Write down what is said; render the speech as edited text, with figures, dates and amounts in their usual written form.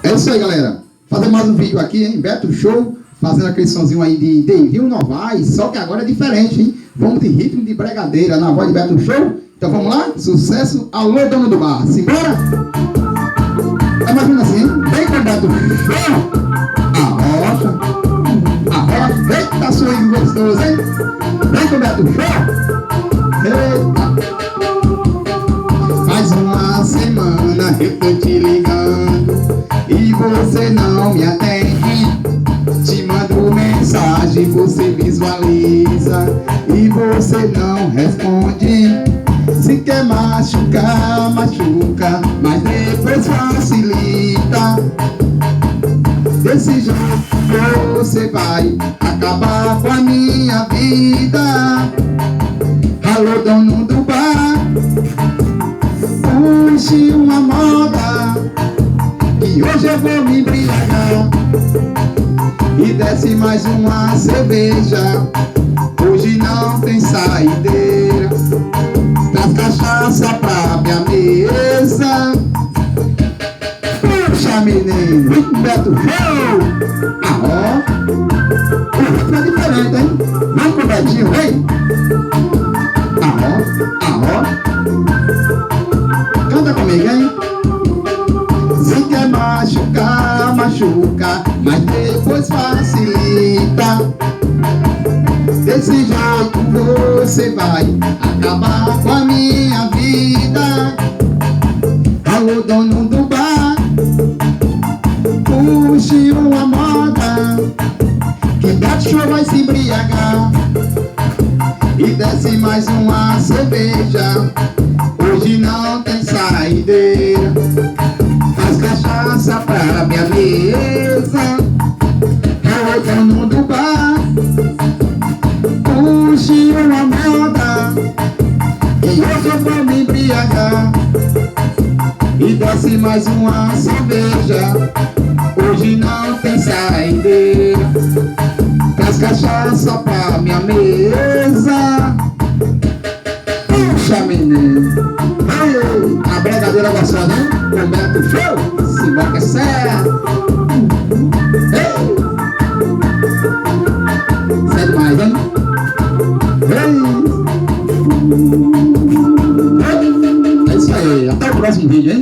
É isso aí, galera. Fazer mais um vídeo aqui, hein? Beto Show, fazendo aquele sonzinho aí de Devinho Novaes, só que agora é diferente, hein? Vamos de ritmo de bregadeira na voz de Beto Show. Então vamos lá? Sucesso. Alô, dono do bar. Simbora? É mais ou menos assim, hein? Vem com o Beto Show. Arrocha. Arrocha. Eita, swing gostoso, hein? Vem com o Beto Show. Eita. Faz uma semana eu tô te ligando e você não me atende. Te mando mensagem, você visualiza e você não responde. Se quer machucar, machuca, mas depois facilita. Desse jeito você vai acabar com a minha vida. Alô, dono do bar, puxe uma moda, que hoje eu vou me embriagar. E desce mais uma cerveja, hoje não tem saideira. Traz cachaça pra minha mesa. Puxa, menino, vem com Beto Show. O ritmo é diferente, hein? Vem com o Betinho, vem. Canta comigo, hein? Se quer machucar, machuca, mas depois facilita. Desse jeito você vai acabar com a minha vida. Alô, dono do bar, puxe uma moda, que Beto Show vai se embriagar. E desce mais uma cerveja, hoje não tem saideira. Faz cachaça pra minha mesa. É o dono do bar, puxe uma moda, que hoje eu vou me embriagar. E desce mais uma cerveja, hoje não tem saideira. Traz cachaça pra minha mesa. Puxa, menino. Ei, a bregadeira gostosa, hein? Com Beto Show. Simbora que é certo. Ei. Isso é demais, hein? Ei. É isso aí. Até o próximo vídeo, hein?